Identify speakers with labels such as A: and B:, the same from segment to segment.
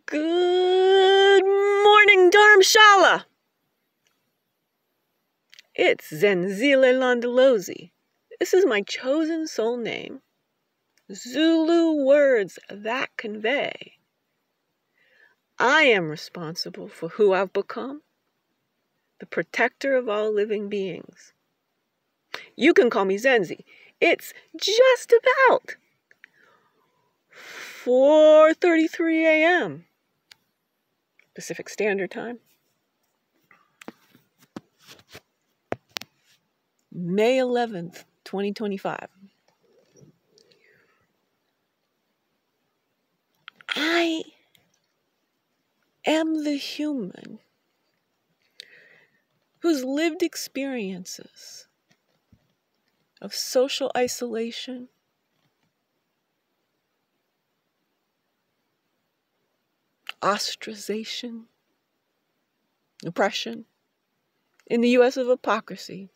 A: Good morning, Dharamshala. It's Zenzile Landalozi. This is my chosen soul name. Zulu words that convey. I am responsible for who I've become, the protector of all living beings. You can call me Zenzi. It's just about 4:33 a.m. Pacific Standard Time. May 11th, 2025. I am the human whose lived experiences of social isolation, ostracization, oppression, in the U.S. of hypocrisy,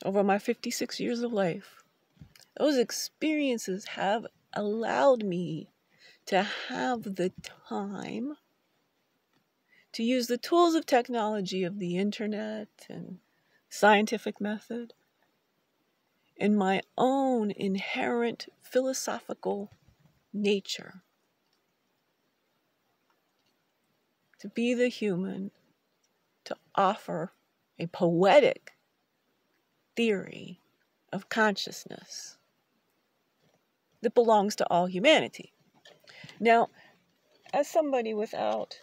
A: over my 56 years of life, those experiences have allowed me to have the time to use the tools of technology of the internet and scientific method in my own inherent philosophical nature to be the human, to offer a poetic theory of consciousness that belongs to all humanity. Now, as somebody without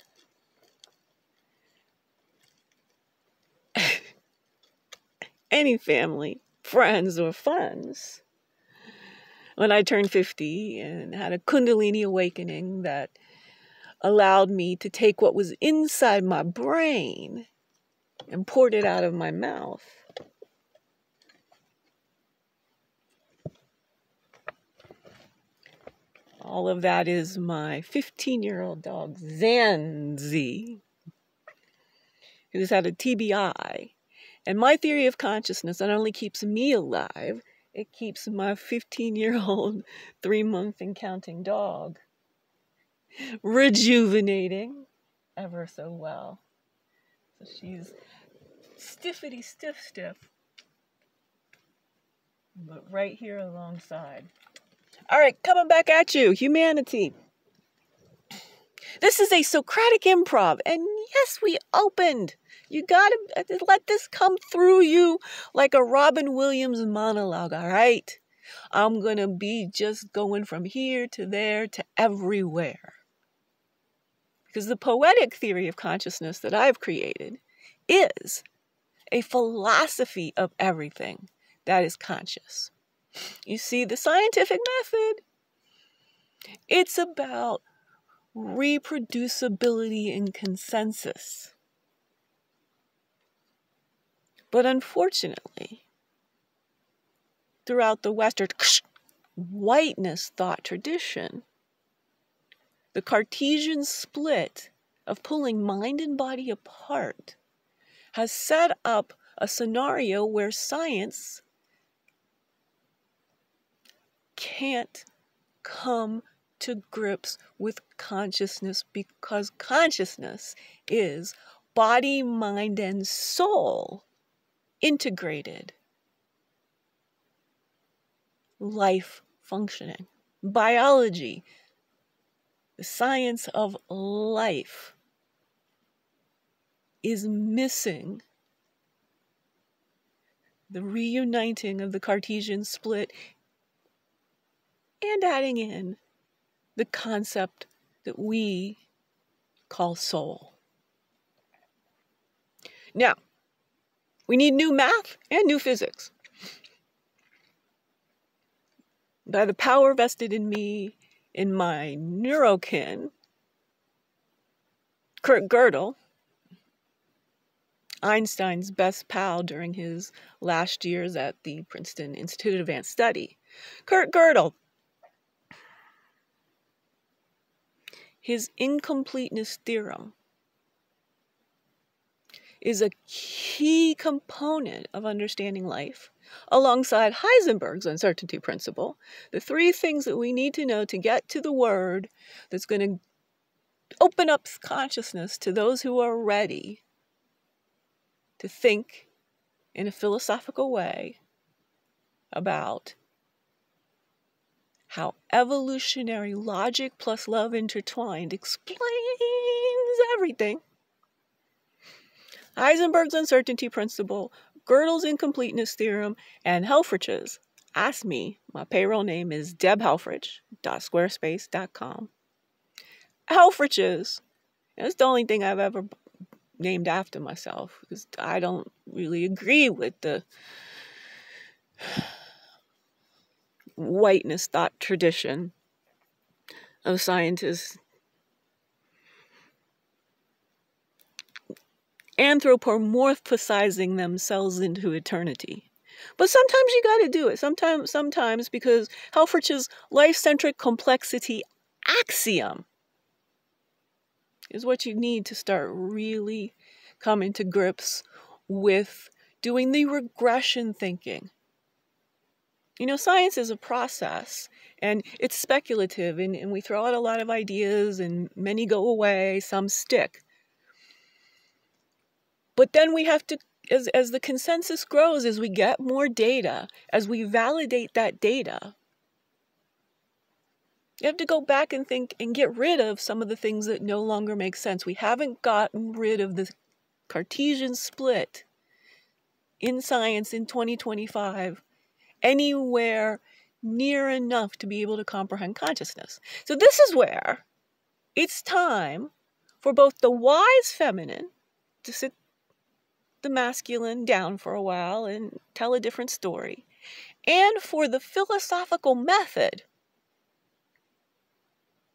A: any family, friends, or funds, when I turned 50 and had a Kundalini awakening that allowed me to take what was inside my brain and poured it out of my mouth, all of that is my 15-year-old dog, Zanzi, who's had a TBI. And my theory of consciousness not only keeps me alive, it keeps my 15-year-old, 3-month and counting dog rejuvenating ever so well. So she's stiffity stiff, but right here alongside. All right, coming back at you, humanity. This is a Socratic improv, and yes, we opened. You gotta let this come through you like a Robin Williams monologue, all right? I'm gonna be just going from here to there to everywhere. Because the poetic theory of consciousness that I've created is a philosophy of everything that is conscious. You see, the scientific method, it's about reproducibility and consensus. But unfortunately, throughout the Western whiteness thought tradition, the Cartesian split of pulling mind and body apart has set up a scenario where science can't come to grips with consciousness because consciousness is body, mind, and soul integrated life functioning. Biology, the science of life, is missing the reuniting of the Cartesian split and adding in the concept that we call soul. Now, we need new math and new physics. By the power vested in me in my neurokin, Kurt Gödel, Einstein's best pal during his last years at the Princeton Institute of Advanced Study. Kurt Gödel, his incompleteness theorem is a key component of understanding life, alongside Heisenberg's uncertainty principle, the 3 things that we need to know to get to the word that's going to open up consciousness to those who are ready to think in a philosophical way about how evolutionary logic plus love intertwined explains everything. Heisenberg's uncertainty principle, Gödel's incompleteness theorem, and Helfrich's Ask Me. My payroll name is debhelfrich.squarespace.com. Helfrich's, it's the only thing I've ever named after myself, because I don't really agree with the whiteness thought tradition of scientists anthropomorphizing themselves into eternity. But sometimes you got to do it. Sometimes because Helfrich's life-centric complexity axiom is what you need to start really coming to grips with doing the regression thinking. Science is a process, and it's speculative, and we throw out a lot of ideas, and many go away, some stick. But then we have to, as the consensus grows, as we get more data, as we validate that data, you have to go back and think and get rid of some of the things that no longer make sense. We haven't gotten rid of the Cartesian split in science in 2025 anywhere near enough to be able to comprehend consciousness. So this is where it's time for both the wise feminine to sit the masculine down for a while and tell a different story, and for the philosophical method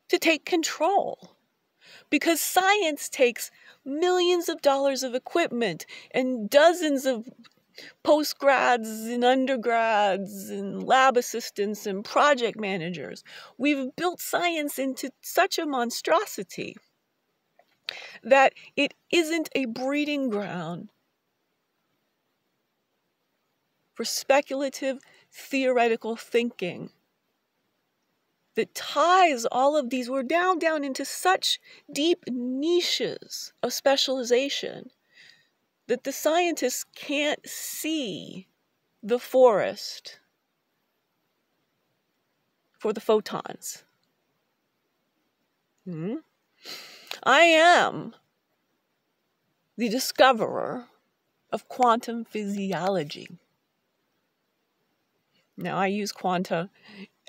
A: to take control. Because science takes millions of dollars of equipment and dozens of postgrads and undergrads and lab assistants and project managers. We've built science into such a monstrosity that it isn't a breeding ground for speculative theoretical thinking that ties all of these. We're down into such deep niches of specialization that the scientists can't see the forest for the photons. I am the discoverer of quantum physiology. Now, I use quanta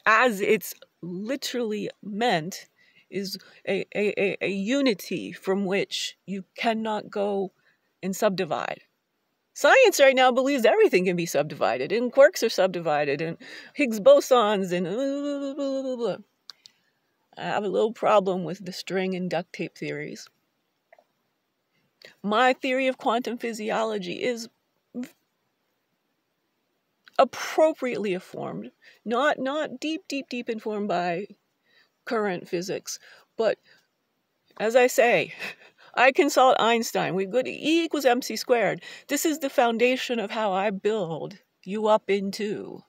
A: as it's literally meant, is a unity from which you cannot go and subdivide. Science right now believes everything can be subdivided, and quarks are subdivided, and Higgs bosons, and blah, blah, blah, blah. I have a little problem with the string and duct tape theories. My theory of quantum physiology is appropriately informed, not deep informed by current physics, but as I say, I consult Einstein. We've got E equals mc squared. This is the foundation of how I build you up into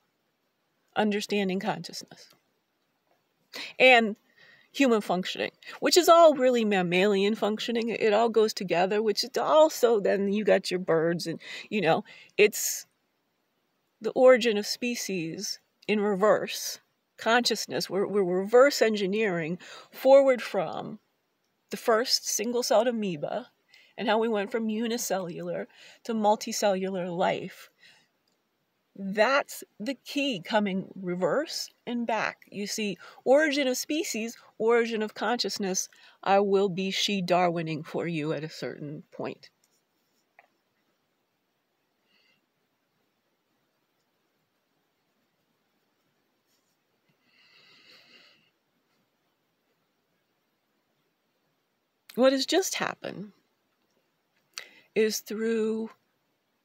A: understanding consciousness and human functioning, which is all really mammalian functioning. It all goes together, which is also then you got your birds, and it's the origin of species in reverse consciousness. We're reverse engineering forward from the first single-celled amoeba and how we went from unicellular to multicellular life. That's the key, coming reverse and back. You see, origin of species, origin of consciousness. I will be she-Darwining for you at a certain point. What has just happened is through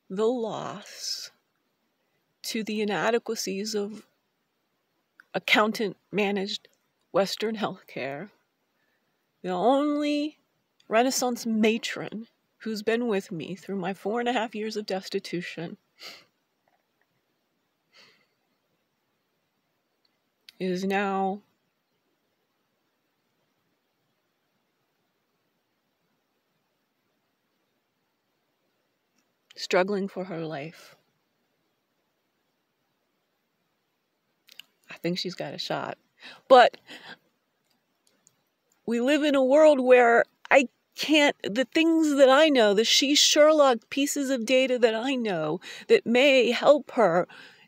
A: the loss to the inadequacies of accountant-managed Western healthcare, the only Renaissance matron who's been with me through my 4.5 years of destitution is now struggling for her life. I think she's got a shot. But we live in a world where the things that I know, the Sherlock pieces of data that I know that may help her,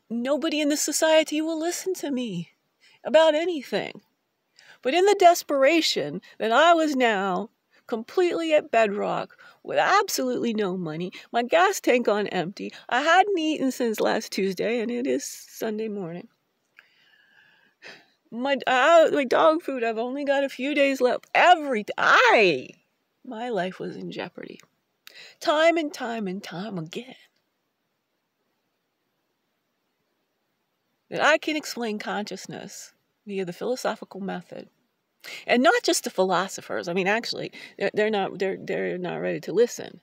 A: nobody in this society will listen to me about anything. But in the desperation that I was now completely at bedrock with absolutely no money, my gas tank on empty, I hadn't eaten since last Tuesday and it is Sunday morning. My dog food, I've only got a few days left. My life was in jeopardy. Time and time and time again. That I can explain consciousness via the philosophical method. And not just the philosophers. I mean, actually, they're not ready to listen.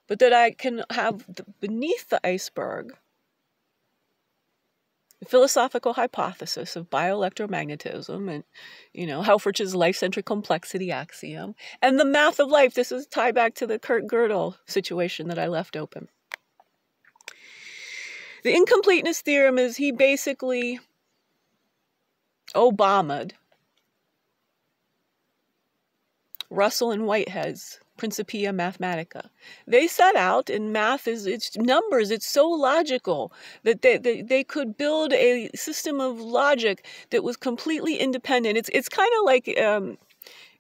A: But that I can have beneath the iceberg the philosophical hypothesis of bioelectromagnetism and, Helfrich's life-centric complexity axiom, and the math of life. This is tied back to the Kurt Gödel situation that I left open. The incompleteness theorem is he basically Obama'd Russell and Whitehead's Principia Mathematica. They set out, and math it's numbers, it's so logical that they could build a system of logic that was completely independent. It's kind of like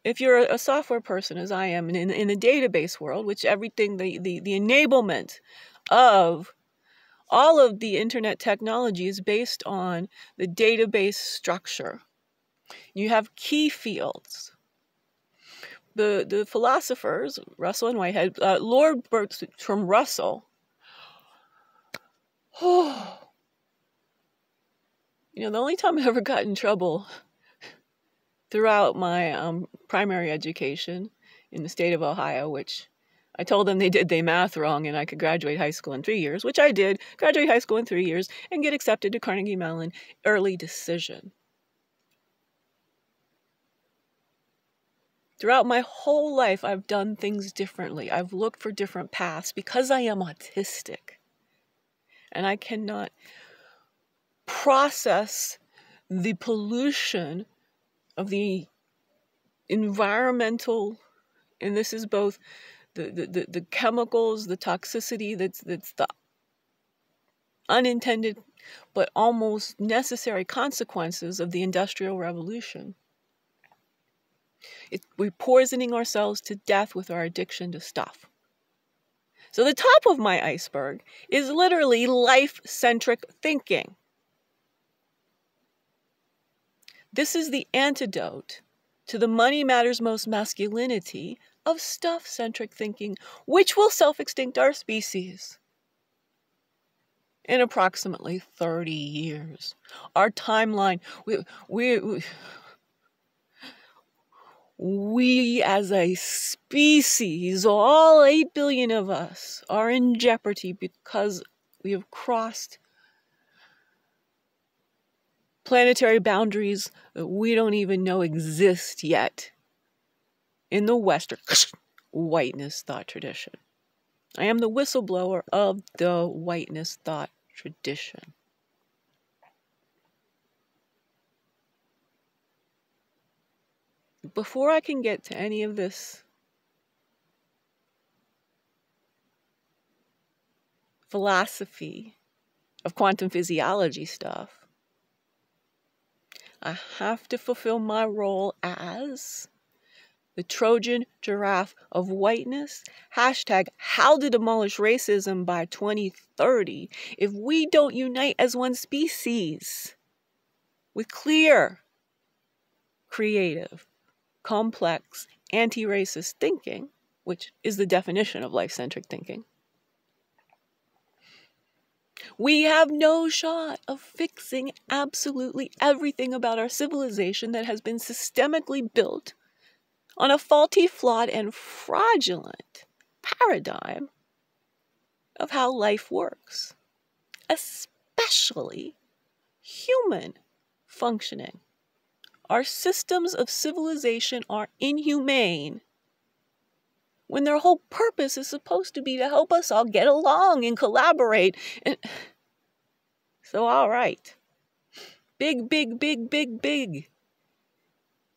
A: if you're a software person, as I am, in the database world, which everything, the enablement of all of the internet technology is based on the database structure. You have key fields. The philosophers, Russell and Whitehead, Lord Bertram Russell, the only time I ever got in trouble throughout my primary education in the state of Ohio, which I told them they did their math wrong and I could graduate high school in 3 years, which I did, graduate high school in 3 years and get accepted to Carnegie Mellon, early decision. Throughout my whole life, I've done things differently. I've looked for different paths because I am autistic. And I cannot process the pollution of the environmental, and this is both the chemicals, the toxicity that's the unintended but almost necessary consequences of the Industrial Revolution. We're poisoning ourselves to death with our addiction to stuff. So the top of my iceberg is literally life-centric thinking. This is the antidote to the money matters most masculinity of stuff-centric thinking, which will self-extinct our species in approximately 30 years. Our timeline, we as a species, all 8 billion of us, are in jeopardy because we have crossed planetary boundaries that we don't even know exist yet in the Western whiteness thought tradition. I am the whistleblower of the whiteness thought tradition. Before I can get to any of this philosophy of quantum physiology stuff, I have to fulfill my role as the Trojan giraffe of whiteness. Hashtag how to demolish racism by 2030 if we don't unite as one species with clear, creative, complex, anti-racist thinking, which is the definition of life-centric thinking. We have no shot of fixing absolutely everything about our civilization that has been systemically built on a faulty, flawed, and fraudulent paradigm of how life works, especially human functioning. Our systems of civilization are inhumane when their whole purpose is supposed to be to help us all get along and collaborate. And so, all right. Big, big, big, big, big.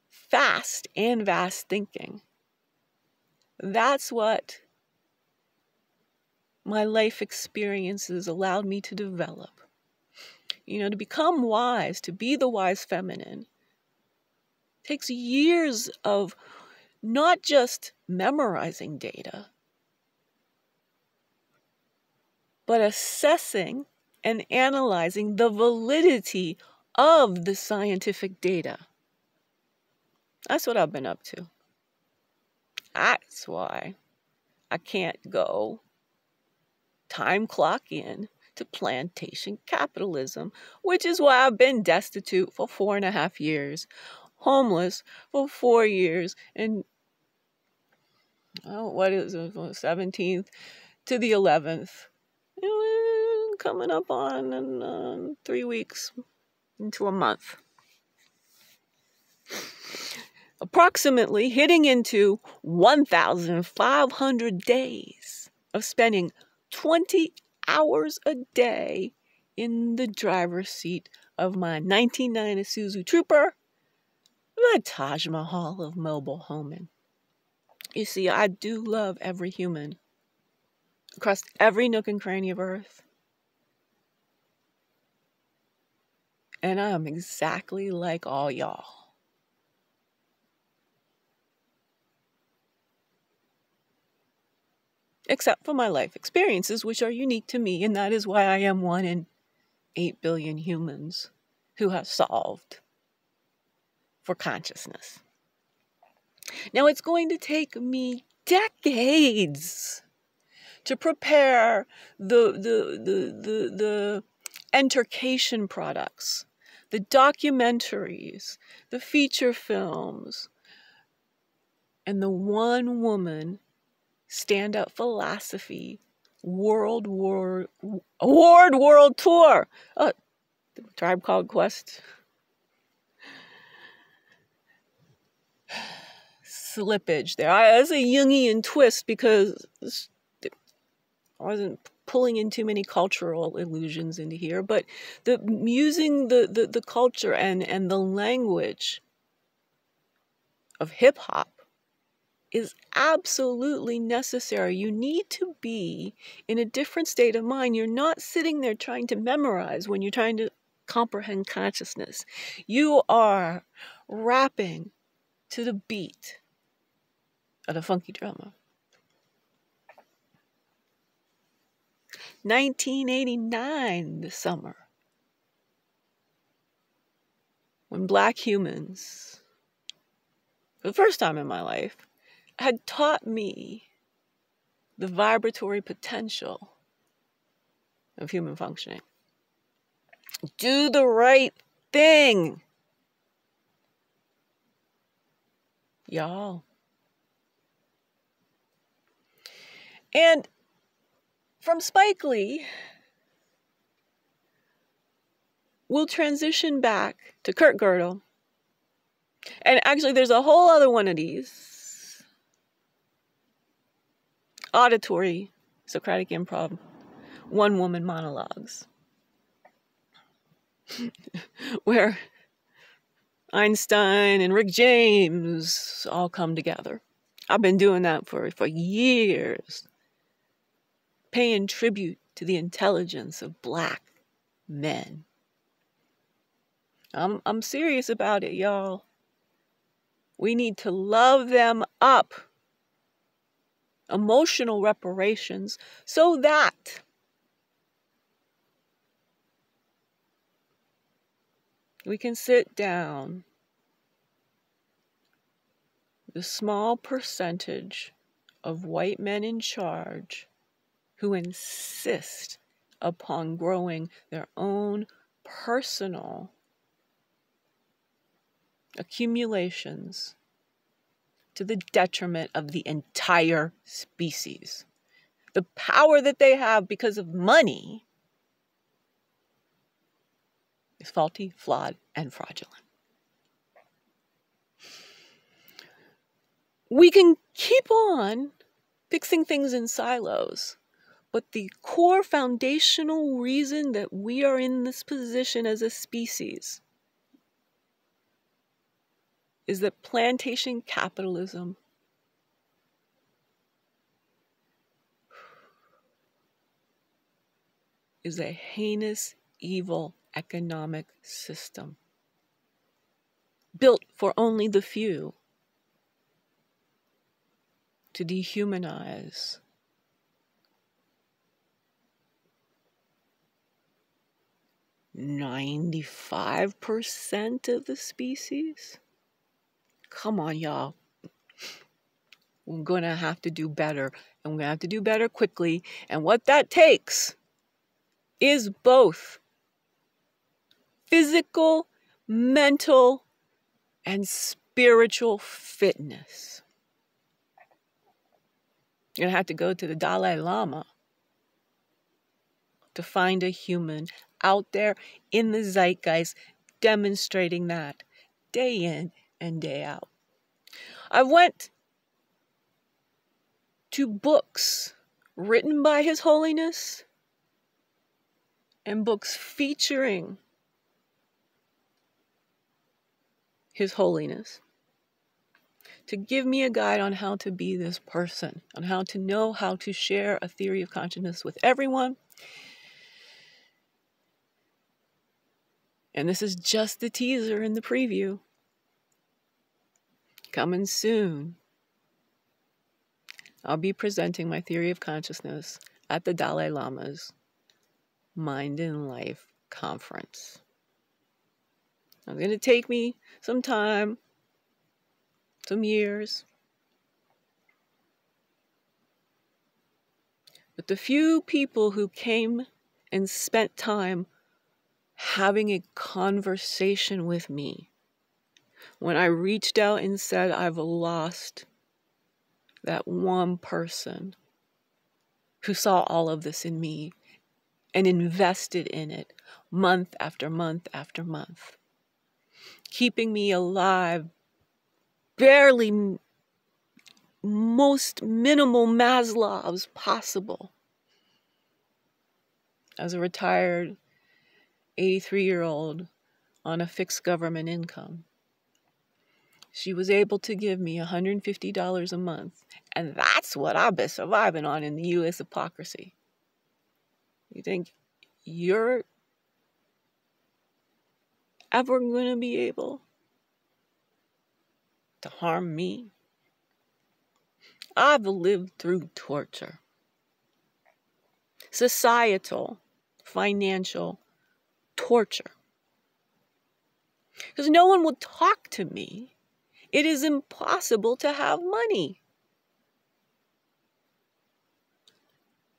A: Fast and vast thinking. That's what my life experiences allowed me to develop. You know, to become wise, to be the wise feminine, takes years of not just memorizing data, but assessing and analyzing the validity of the scientific data. That's what I've been up to. That's why I can't go time clock in to plantation capitalism, which is why I've been destitute for 4.5 years, homeless for 4 years, and what is it, 17th to the 11th, coming up on 3 weeks into a month. Approximately hitting into 1,500 days of spending 20 hours a day in the driver's seat of my 1990 Isuzu Trooper, the Taj Mahal of mobile homing. You see, I do love every human across every nook and cranny of Earth. And I am exactly like all y'all. Except for my life experiences, which are unique to me, and that is why I am one in 8 billion humans who have solved for consciousness. Now, it's going to take me decades to prepare the entercation products, the documentaries, the feature films, and the one woman stand-up philosophy world tour. Tribe Called Quest. Slippage there. That's a Jungian twist because I wasn't pulling in too many cultural illusions into here, but using the culture and the language of hip-hop is absolutely necessary. You need to be in a different state of mind. You're not sitting there trying to memorize when you're trying to comprehend consciousness. You are rapping to the beat of the funky drummer. 1989, this summer, when Black humans, for the first time in my life, had taught me the vibratory potential of human functioning. Do the right thing. Y'all. And from Spike Lee, we'll transition back to Kurt Gödel. And actually, there's a whole other one of these. Auditory Socratic improv, one-woman monologues, where Einstein and Rick James all come together. I've been doing that for years, paying tribute to the intelligence of Black men. I'm serious about it, y'all. We need to love them up. Emotional reparations so that we can sit down the small percentage of white men in charge who insist upon growing their own personal accumulations to the detriment of the entire species. The power that they have because of money is faulty, flawed, and fraudulent. We can keep on fixing things in silos. But the core foundational reason that we are in this position as a species is that plantation capitalism is a heinous, evil economic system built for only the few to dehumanize 95% of the species. Come on, y'all. We're going to have to do better, and we're going to have to do better quickly. And what that takes is both physical, mental, and spiritual fitness. You're going to have to go to the Dalai Lama to find a human out there in the zeitgeist demonstrating that day in and day out. I went to books written by His Holiness and books featuring His Holiness to give me a guide on how to be this person, on how to know how to share a theory of consciousness with everyone. And this is just the teaser in the preview. Coming soon. I'll be presenting my theory of consciousness at the Dalai Lama's Mind and Life conference. It's going to take me some time, some years. But the few people who came and spent time having a conversation with me, when I reached out and said I've lost that one person who saw all of this in me and invested in it month after month after month, keeping me alive, barely most minimal Maslow's possible. As a retired 83-year-old on a fixed government income, she was able to give me $150 a month. And that's what I've been surviving on in the U.S. hypocrisy. You think you're ever going to be able to harm me? I've lived through torture, societal, financial torture. Because no one will talk to me. It is impossible to have money.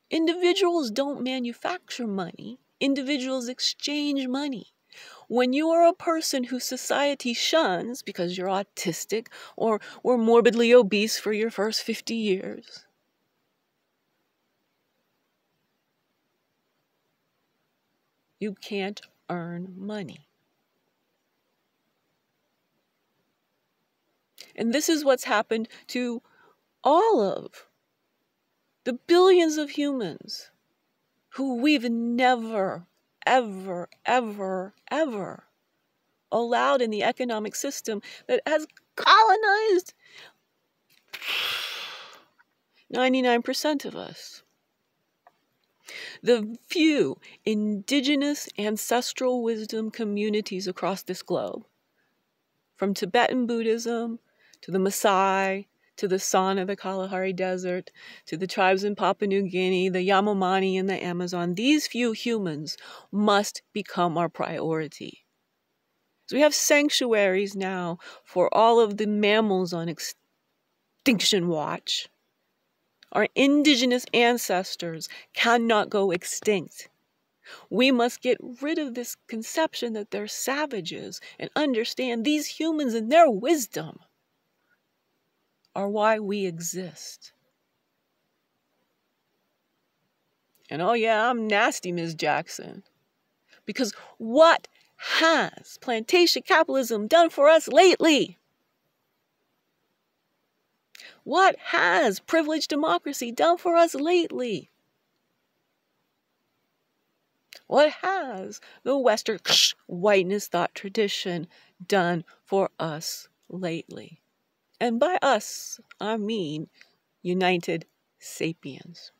A: Individuals don't manufacture money. Individuals exchange money. When you are a person who society shuns because you're autistic or morbidly obese for your first 50 years, you can't earn money. And this is what's happened to all of the billions of humans who we've never, ever, ever, ever allowed in the economic system that has colonized 99% of us. The few indigenous ancestral wisdom communities across this globe, from Tibetan Buddhism to the Maasai, to the San of the Kalahari Desert, to the tribes in Papua New Guinea, the Yanomami in the Amazon, these few humans must become our priority. So we have sanctuaries now for all of the mammals on extinction watch. Our indigenous ancestors cannot go extinct. We must get rid of this conception that they're savages and understand these humans and their wisdom are why we exist. And oh yeah, I'm nasty, Ms. Jackson. Because what has plantation capitalism done for us lately? What has privileged democracy done for us lately? What has the Western whiteness thought tradition done for us lately? And by us, I mean United Sapiens.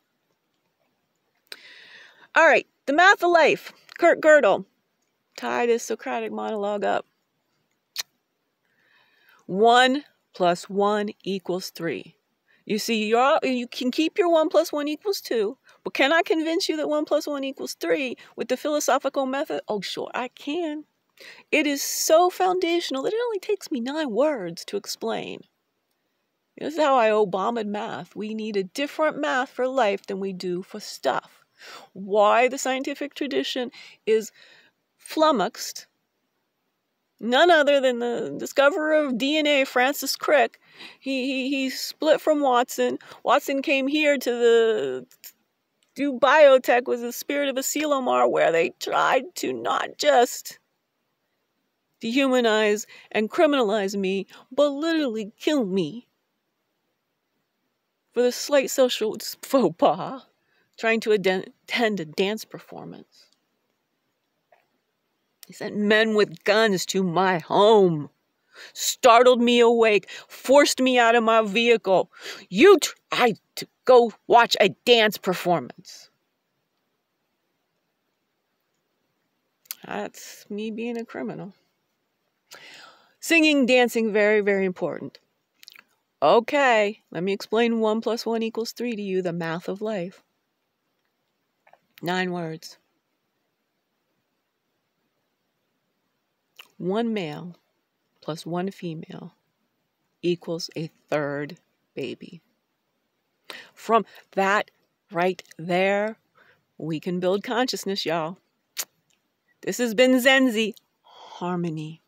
A: All right, the math of life. Kurt Gödel. Tie this Socratic monologue up. 1 + 1 = 3. You see, you can keep your 1 + 1 = 2, but can I convince you that 1 + 1 = 3 with the philosophical method? Oh, sure, I can. It is so foundational that it only takes me 9 words to explain. This is how I Obama'd math. We need a different math for life than we do for stuff. Why the scientific tradition is flummoxed. None other than the discoverer of DNA, Francis Crick. He split from Watson. Watson came here to do biotech with the spirit of Asilomar, where they tried to not just dehumanize and criminalize me, but literally kill me for the slight social faux pas, trying to attend a dance performance. He sent men with guns to my home, startled me awake, forced me out of my vehicle. You tried to go watch a dance performance. That's me being a criminal. Singing, dancing, very, very important. Okay, let me explain 1 + 1 = 3 to you, the math of life. 9 words. 1 male + 1 female equals a 3rd baby. From that right there, we can build consciousness, y'all. This has been Zenzi Harmony.